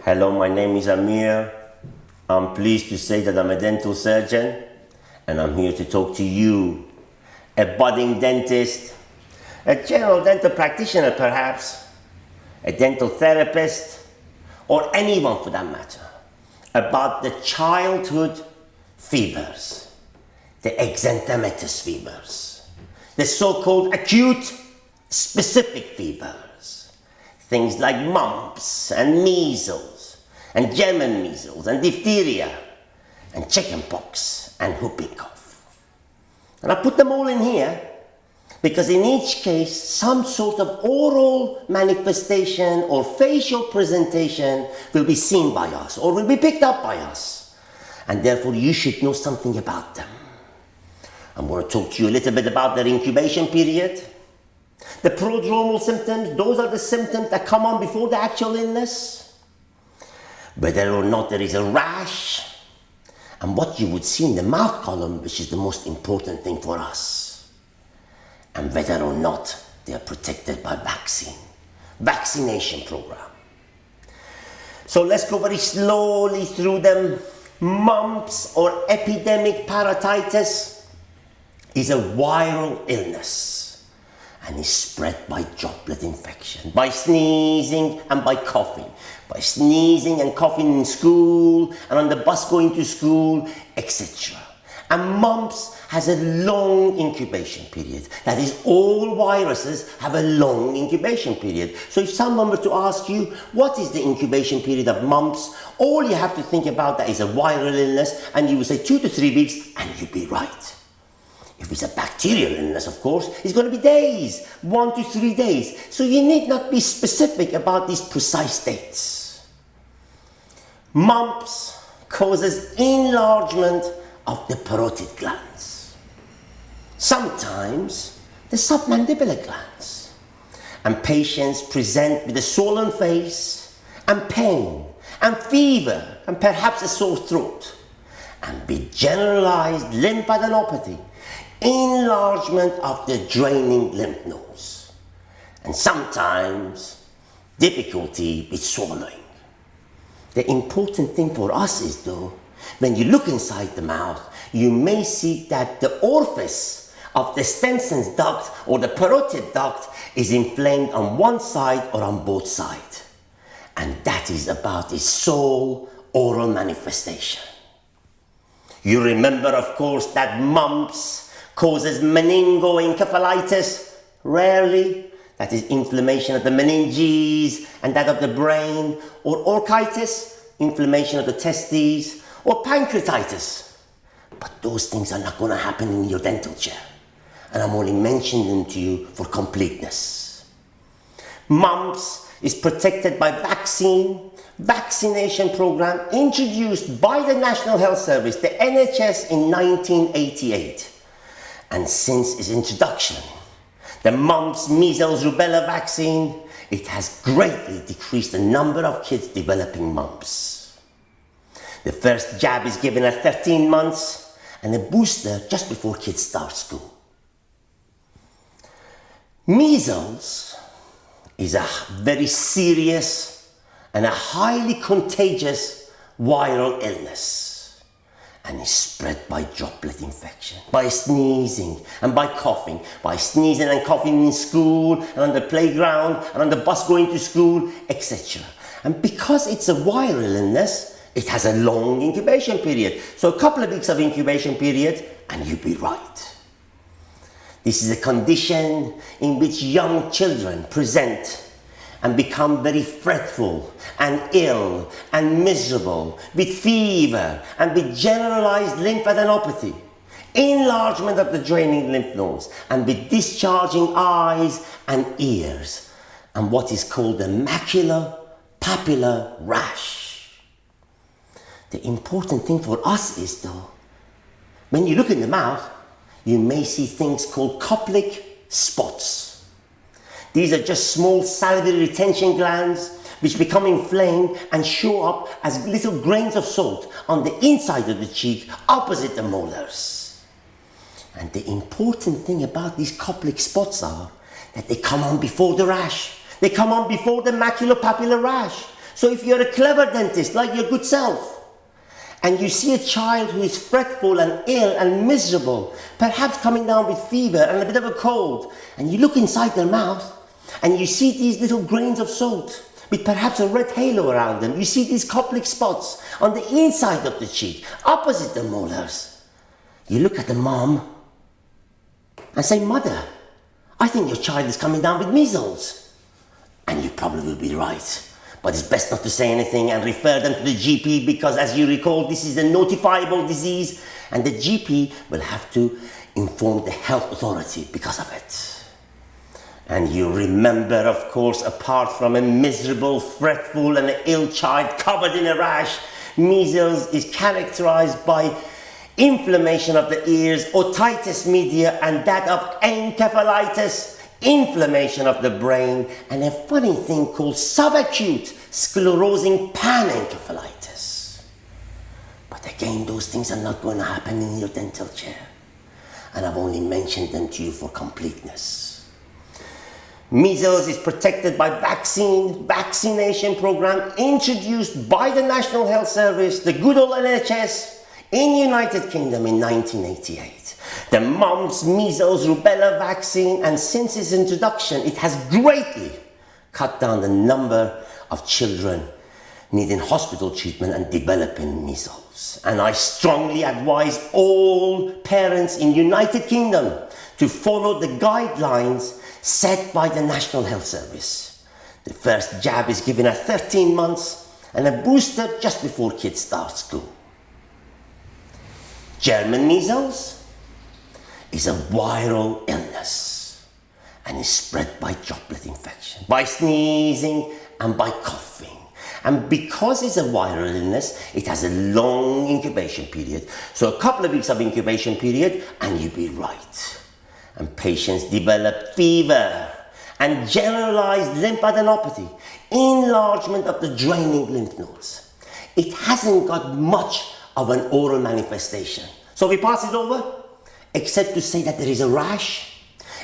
Hello, my name is Amir. I'm pleased to say that I'm a dental surgeon and I'm here to talk to you, a budding dentist, a general dental practitioner perhaps, a dental therapist, or anyone for that matter, about the childhood fevers, the exanthematous fevers, the so-called acute specific fevers, things like mumps and measles, and German measles, and diphtheria, and chickenpox, and whooping cough. And I put them all in here because in each case, some sort of oral manifestation or facial presentation will be seen by us or will be picked up by us. And therefore, you should know something about them. I'm going to talk to you a little bit about their incubation period. The prodromal symptoms, those are the symptoms that come on before the actual illness. Whether or not there is a rash, and what you would see in the mouth column, which is the most important thing for us, and whether or not they are protected by vaccination program. So let's go very slowly through them. Mumps or epidemic parotitis is a viral illness and is spread by droplet infection, by sneezing and by coughing, by sneezing and coughing in school and on the bus going to school, etc. And mumps has a long incubation period. That is, all viruses have a long incubation period. So if someone were to ask you, what is the incubation period of mumps? All you have to think about that is a viral illness, and you would say 2 to 3 weeks, and you'd be right. If it's a bacterial illness, of course, it's going to be days, 1 to 3 days. So you need not be specific about these precise dates. Mumps causes enlargement of the parotid glands. Sometimes the submandibular glands. And patients present with a swollen face and pain and fever and perhaps a sore throat and with generalized lymphadenopathy, enlargement of the draining lymph nodes, and sometimes difficulty with swallowing. The important thing for us is, though, when you look inside the mouth, you may see that the orifice of the stensons duct or the parotid duct is inflamed on one side or on both sides. And that is about its sole oral manifestation. You remember, of course, that mumps causes Maningo Encholophlitis, rarely. That is inflammation of the meninges and that of the brain, or orchitis, inflammation of the testes, or pancreatitis. But those things are not going to happen in your dental chair. And I'm only mentioning them to you for completeness. Mumps is protected by vaccination program introduced by the National Health Service, the NHS, in 1988. And since its introduction, the mumps, measles, rubella vaccine, it has greatly decreased the number of kids developing mumps. The first jab is given at 13 months and a booster just before kids start school. Measles is a very serious and a highly contagious viral illness, and is spread by droplet infection, by sneezing and by coughing, by sneezing and coughing in school and on the playground and on the bus going to school, etc. And because it's a viral illness, it has a long incubation period. So a couple of weeks of incubation period and you'll be right. This is a condition in which young children present and become very fretful and ill and miserable with fever and with generalized lymphadenopathy, enlargement of the draining lymph nodes, and with discharging eyes and ears, and what is called the macular-papular rash. The important thing for us is, though, when you look in the mouth, you may see things called coplic spots. These are just small salivary retention glands which become inflamed and show up as little grains of salt on the inside of the cheek opposite the molars. And the important thing about these coplic spots are that they come on before the rash. They come on before the macular-papular rash. So if you're a clever dentist, like your good self, and you see a child who is fretful and ill and miserable, perhaps coming down with fever and a bit of a cold, and you look inside their mouth and you see these little grains of salt with perhaps a red halo around them. You see these coplic spots on the inside of the cheek, opposite the molars. You look at the mom and say, "Mother, I think your child is coming down with measles." And you probably will be right. But it's best not to say anything and refer them to the GP, because as you recall, this is a notifiable disease and the GP will have to inform the health authority because of it. And you remember, of course, apart from a miserable, fretful and ill child covered in a rash, measles is characterized by inflammation of the ears, otitis media, and that of encephalitis, inflammation of the brain, and a funny thing called subacute sclerosing panencephalitis. But again, those things are not going to happen in your dental chair, and I've only mentioned them to you for completeness. Measles is protected by vaccination program introduced by the National Health Service, the good old NHS, in United Kingdom in 1988. The mumps, measles, rubella vaccine, and since its introduction, it has greatly cut down the number of children needing hospital treatment and developing measles. And I strongly advise all parents in United Kingdom to follow the guidelines set by the National Health Service. The first jab is given at 13 months and a booster just before kids start school. German measles is a viral illness and is spread by droplet infection, by sneezing and by coughing. And because it's a viral illness, it has a long incubation period. So a couple of weeks of incubation period and you'll be right. And patients develop fever and generalized lymphadenopathy, enlargement of the draining lymph nodes. It hasn't got much of an oral manifestation. So we pass it over, except to say that there is a rash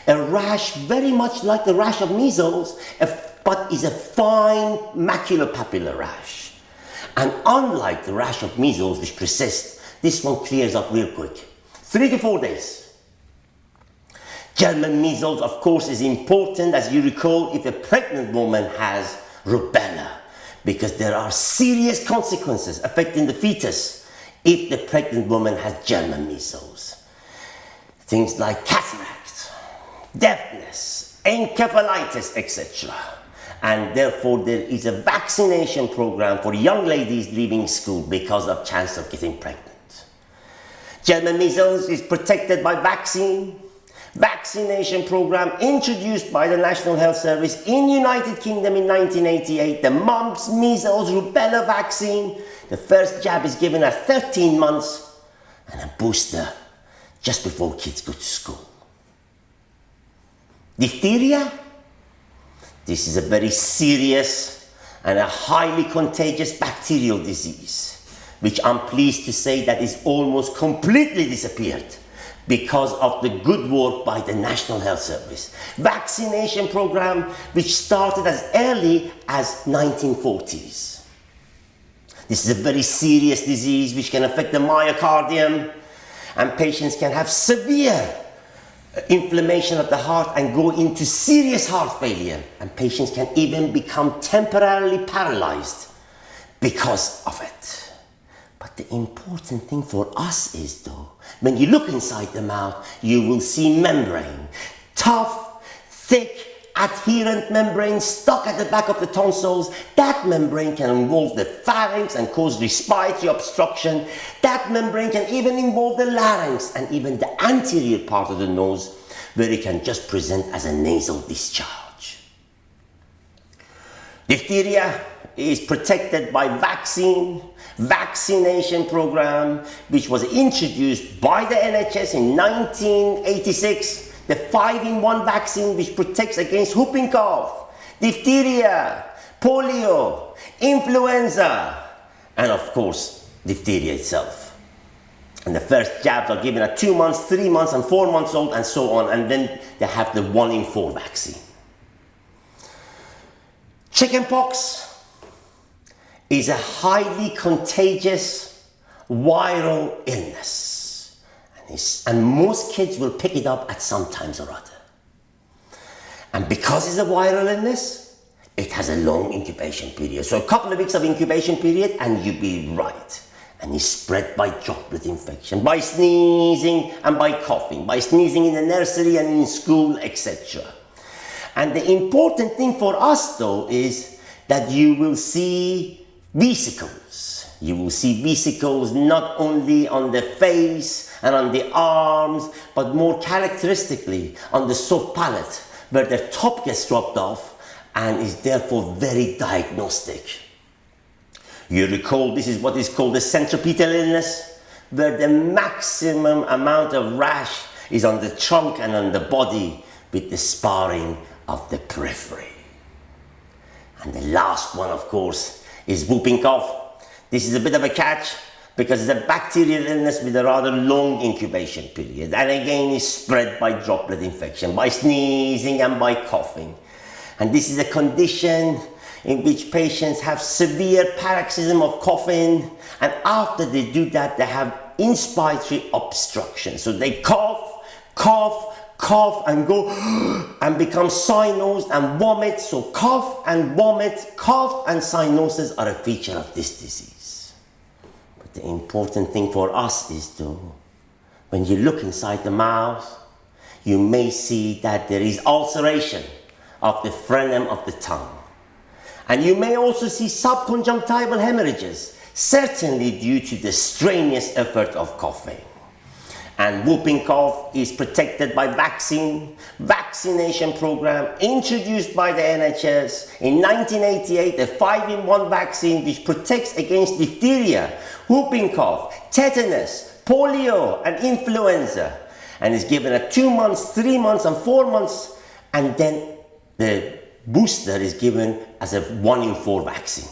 very much like the rash of measles, but is a fine maculopapular rash. And unlike the rash of measles, which persists, this one clears up real quick. 3 to 4 days. German measles, of course, is important, as you recall, if a pregnant woman has rubella, because there are serious consequences affecting the fetus if the pregnant woman has German measles. Things like cataract, deafness, encephalitis, etc. And therefore there is a vaccination program for young ladies leaving school because of chance of getting pregnant. German measles is protected by vaccination program introduced by the National Health Service in United Kingdom in 1988. The mumps, measles, rubella vaccine. The first jab is given at 13 months and a booster just before kids go to school. Diphtheria. This is a very serious and a highly contagious bacterial disease, which I'm pleased to say that is almost completely disappeared because of the good work by the National Health Service. Vaccination program which started as early as 1940s. This is a very serious disease which can affect the myocardium, and patients can have severe inflammation of the heart and go into serious heart failure, and patients can even become temporarily paralyzed because of it. But the important thing for us is, though, when you look inside the mouth, you will see membrane, tough, thick, adherent membrane stuck at the back of the tonsils. That membrane can involve the pharynx and cause respiratory obstruction. That membrane can even involve the larynx and even the anterior part of the nose, where it can just present as a nasal discharge. Diphtheria is protected by vaccination program, which was introduced by the NHS in 1986. The 5-in-1 vaccine which protects against whooping cough, diphtheria, polio, influenza, and of course, diphtheria itself. And the first jabs are given at 2 months, 3 months, and 4 months old, and so on, and then they have the 1-in-4 vaccine. Chickenpox is a highly contagious viral illness. And most kids will pick it up at some times or other. And because it's a viral illness, it has a long incubation period. So a couple of weeks of incubation period and you'll be right. And it's spread by droplet infection, by sneezing and by coughing, by sneezing in the nursery and in school, etc. And the important thing for us though is that you will see vesicles. You will see vesicles not only on the face and on the arms, but more characteristically on the soft palate, where the top gets dropped off and is therefore very diagnostic. You recall this is what is called the centripetal illness, where the maximum amount of rash is on the trunk and on the body with the sparring of the periphery. And the last one, of course, is whooping cough. This is a bit of a catch because it's a bacterial illness with a rather long incubation period, and again is spread by droplet infection, by sneezing and by coughing. And this is a condition in which patients have severe paroxysm of coughing, and after they do that they have inspiratory obstruction. So they cough, cough, cough and go and become cyanosed and vomit. So cough and vomit, cough and cyanosis are a feature of this disease. But the important thing for us is though, when you look inside the mouth, you may see that there is ulceration of the frenum of the tongue. And you may also see subconjunctival hemorrhages, certainly due to the strenuous effort of coughing. And whooping cough is protected by vaccination program introduced by the NHS in 1988, a 5-in-1 vaccine which protects against diphtheria, whooping cough, tetanus, polio and influenza, and is given at 2 months, 3 months and 4 months, and then the booster is given as a 1-in-4 vaccine.